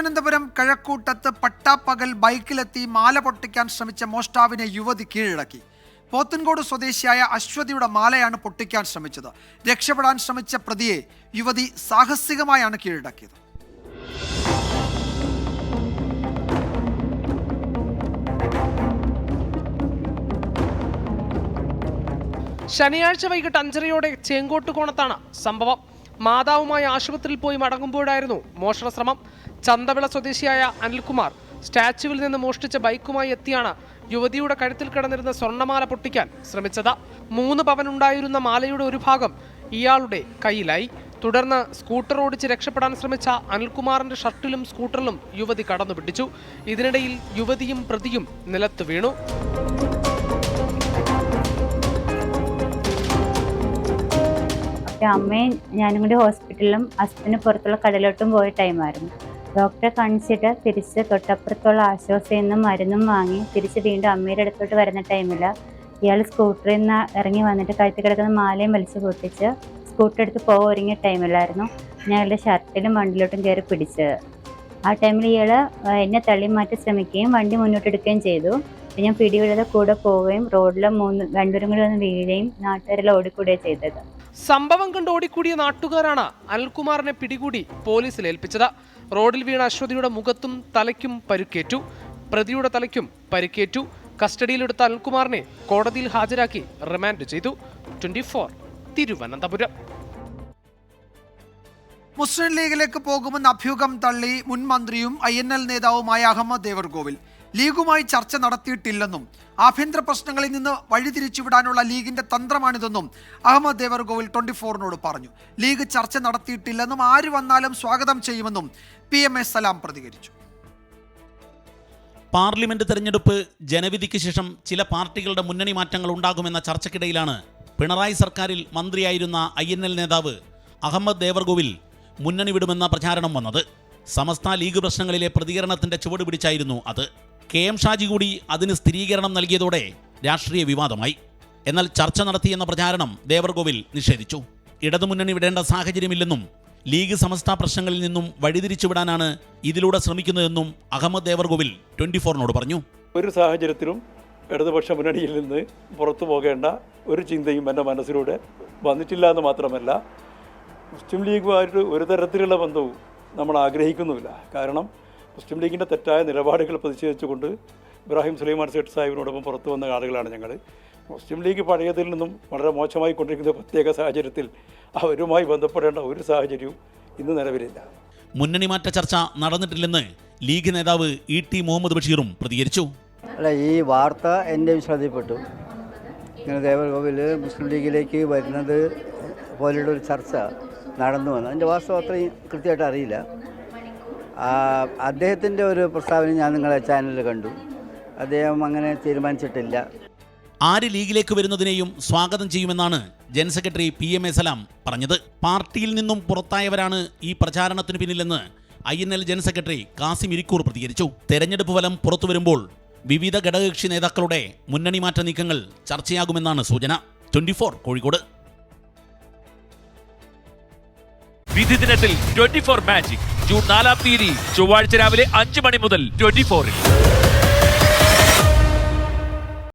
തിരുവനന്തപുരം കഴക്കൂട്ടത്ത് പട്ടാപ്പകൽ ബൈക്കിലെത്തി മാല പൊട്ടിക്കാൻ ശ്രമിച്ച മോഷ്ടാവിനെ യുവതി കീഴടക്കി. പോത്തൻകോട് സ്വദേശിയായ അശ്വതിയുടെ മാലയാണ് പൊട്ടിക്കാൻ ശ്രമിച്ചത്. രക്ഷപ്പെടാൻ ശ്രമിച്ച പ്രതിയെ യുവതി സാഹസികമായാണ് കീഴടക്കിയത്. ശനിയാഴ്ച വൈകിട്ട് 5:30 ചേങ്കോട്ടുകോണത്താണ് സംഭവം. മാതാവുമായി ആശുപത്രിയിൽ പോയി മടങ്ങുമ്പോഴായിരുന്നു മോഷണ ശ്രമം. ചന്തവിള സ്വദേശിയായ അനിൽകുമാർ സ്റ്റാച്യുവിൽ നിന്ന് മോഷ്ടിച്ച ബൈക്കുമായി എത്തിയാണ് യുവതിയുടെ കഴുത്തിൽ കിടന്നിരുന്ന സ്വർണ്ണമാല പൊട്ടിക്കാൻ ശ്രമിച്ചത്. 3 പവൻ ഉണ്ടായിരുന്ന മാലയുടെ ഒരു ഭാഗം ഇയാളുടെ കയ്യിലായി. തുടർന്ന് സ്കൂട്ടർ ഓടിച്ച് രക്ഷപ്പെടാൻ ശ്രമിച്ച അനിൽകുമാറിന്റെ ഷർട്ടിലും സ്കൂട്ടറിലും യുവതി കടന്നു പിടിച്ചു. ഇതിനിടയിൽ യുവതിയും പ്രതിയും നിലത്ത് വീണു. അമ്മയും ഞാനും കൂടി ഹോസ്പിറ്റലിലും ഹസ്ബൻഡിന് പുറത്തുള്ള കടലോട്ടും പോയ ടൈമായിരുന്നു. ഡോക്ടറെ കാണിച്ചിട്ട് തിരിച്ച് തൊട്ടപ്പുറത്തുള്ള ആശ്വാസയിൽ നിന്നും മരുന്നും വാങ്ങി തിരിച്ച് വീണ്ടും അമ്മയുടെ അടുത്തോട്ട് വരുന്ന ടൈമിൽ ഇയാൾ സ്കൂട്ടറിൽ നിന്ന് ഇറങ്ങി വന്നിട്ട് കഴുത്തിൽ കിടക്കുന്ന മാലയും വലിച്ചു പൊട്ടിച്ച് സ്കൂട്ടർ എടുത്ത് പോകാൻ ഒരുങ്ങിയ ടൈമിലായിരുന്നു ഞങ്ങളുടെ ഷർട്ടിലും വണ്ടിയിലോട്ടും കയറി പിടിച്ചത്. ആ ടൈമിൽ ഇയാൾ എന്നെ തള്ളി മാറ്റി ശ്രമിക്കുകയും വണ്ടി മുന്നോട്ടെടുക്കുകയും ചെയ്തു. ഞാൻ പിടിവിടാതെ കൂടെ പോവുകയും റോഡിൽ രണ്ടുപേരും കൂടി വന്ന് വീഴുകയും നാട്ടുകാരെല്ലാം ഓടിക്കൂടുകയും ചെയ്തത്. സംഭവം കണ്ട് ഓടിക്കൂടിയ നാട്ടുകാരാണ് അനിൽകുമാറിനെ പിടികൂടി പോലീസിൽ ഏൽപ്പിച്ചത്. റോഡിൽ വീണ അശ്വതിയുടെ മുഖത്തും തലയ്ക്കും പരുക്കേറ്റു. പ്രതിയുടെ തലയ്ക്കും പരിക്കേറ്റു. കസ്റ്റഡിയിലെടുത്ത അനിൽകുമാറിനെ കോടതിയിൽ ഹാജരാക്കി റിമാൻഡ് ചെയ്തു. 24 തിരുവനന്തപുരം. മുസ്ലിം ലീഗിലേക്ക് പോകുമെന്ന് അഭ്യൂഹം തള്ളി മുൻ മന്ത്രിയും INL നേതാവുമായ അഹമ്മദ് ദേവർകോവിൽ ലീഗുമായി ചർച്ച നടത്തിയിട്ടില്ലെന്നും ആഭ്യന്തര പ്രശ്നങ്ങളിൽ നിന്ന് വഴിതിരിച്ചുവിടാനുള്ള ലീഗിന്റെ തന്ത്രമാണിതെന്നും അഹമ്മദ് ദേവർകോവിൽ 24-നോട് പറഞ്ഞു. ലീഗ് ചർച്ച നടത്തിയിട്ടില്ലെന്നും ആര് വന്നാലും സ്വാഗതം ചെയ്യുമെന്നും PMA സലാം പ്രതികരിച്ചു. പാർലമെന്റ് തെരഞ്ഞെടുപ്പ് ജനവിധിക്ക് ശേഷം ചില പാർട്ടികളുടെ മുന്നണി മാറ്റങ്ങൾ ഉണ്ടാകുമെന്ന ചർച്ചയ്ക്കിടയിലാണ് പിണറായി സർക്കാരിൽ മന്ത്രിയായിരുന്ന INL നേതാവ് അഹമ്മദ് ദേവർകോവിൽ മുന്നണി വിടുമെന്ന പ്രചാരണം വന്നത്. സമസ്ത ലീഗ് പ്രശ്നങ്ങളിലെ പ്രതികരണത്തിന്റെ ചുവട് പിടിച്ചായിരുന്നു അത്. KM ഷാജി കൂടി അതിന് സ്ഥിരീകരണം നൽകിയതോടെ രാഷ്ട്രീയ വിവാദമായി. എന്നാൽ ചർച്ച നടത്തിയെന്ന പ്രചാരണം ദേവർകോവിൽ നിഷേധിച്ചു. ഇടതുമുന്നണി വിടേണ്ട സാഹചര്യമില്ലെന്നും ലീഗ് സമസ്ത പ്രശ്നങ്ങളിൽ നിന്നും വഴിതിരിച്ചുവിടാനാണ് ഇതിലൂടെ ശ്രമിക്കുന്നതെന്നും അഹമ്മദ് ദേവർകോവിൽ 24-നോട് പറഞ്ഞു. ഒരു സാഹചര്യത്തിലും ഇടതുപക്ഷ മുന്നണിയിൽ നിന്ന് പുറത്തു പോകേണ്ട ഒരു ചിന്തയും എൻ്റെ മനസ്സിലൂടെ വന്നിട്ടില്ല എന്ന് മാത്രമല്ല, മുസ്ലിം ലീഗുമായിട്ട് ഒരു തരത്തിലുള്ള ബന്ധവും നമ്മൾ ആഗ്രഹിക്കുന്നുമില്ല. കാരണം മുസ്ലിം ലീഗിൻ്റെ തെറ്റായ നിലപാടുകൾ പ്രതിഷേധിച്ചുകൊണ്ട് ഇബ്രാഹിം സുലൈമാൻ സേഠ് സാഹിബിനോടൊപ്പം പുറത്തു വന്ന ആളുകളാണ് ഞങ്ങൾ. മുസ്ലിം ലീഗ് പഴയതിൽ നിന്നും വളരെ മോശമായി കൊണ്ടിരിക്കുന്ന പ്രത്യേക സാഹചര്യത്തിൽ അവരുമായി ബന്ധപ്പെടേണ്ട ഒരു സാഹചര്യവും ഇന്ന് നിലവിലില്ല. മുന്നണി മാറ്റ ചർച്ച നടന്നിട്ടില്ലെന്ന് ലീഗ് നേതാവ് ET മുഹമ്മദ് ബഷീറും പ്രതികരിച്ചു. അല്ല, ഈ വാർത്ത എൻ്റെ ശ്രദ്ധയിൽപ്പെട്ടു. ഇങ്ങനെ ദേവർകോവിൽ മുസ്ലിം ലീഗിലേക്ക് വരുന്നത് പോലെയുള്ള ഒരു ചർച്ച നടന്നു വന്നു. അതിൻ്റെ വാസ്തവം അത്രയും കൃത്യമായിട്ട് അറിയില്ല. അദ്ദേഹത്തിൻ്റെ ഒരു പ്രസ്താവന ഞാൻ നിങ്ങളുടെ ചാനലിൽ കണ്ടു. അദ്ദേഹം അങ്ങനെ തീരുമാനിച്ചിട്ടില്ല. ആര് ലീഗിലേക്ക് വരുന്നതിനെയും സ്വാഗതം ചെയ്യുമെന്നാണ് ജനറൽ സെക്രട്ടറി PMA സലാം പറഞ്ഞത്. പാർട്ടിയിൽ നിന്നും പുറത്തായവരാണ് ഈ പ്രചാരണത്തിന് പിന്നിലെന്ന് INL general secretary Kasim Irikkur പ്രതികരിച്ചു. തെരഞ്ഞെടുപ്പ് ഫലം പുറത്തു വരുമ്പോൾ വിവിധ ഘടകകക്ഷി നേതാക്കളുടെ മുന്നണി മാറ്റ നീക്കങ്ങൾ ചർച്ചയാകുമെന്നാണ് സൂചന. 24 കോഴിക്കോട്. വിധി ദിനത്തിൽ 24 മാജിക് ജൂൺ 4 ചൊവ്വാഴ്ച രാവിലെ 5 മണി മുതൽ 24-ൽ.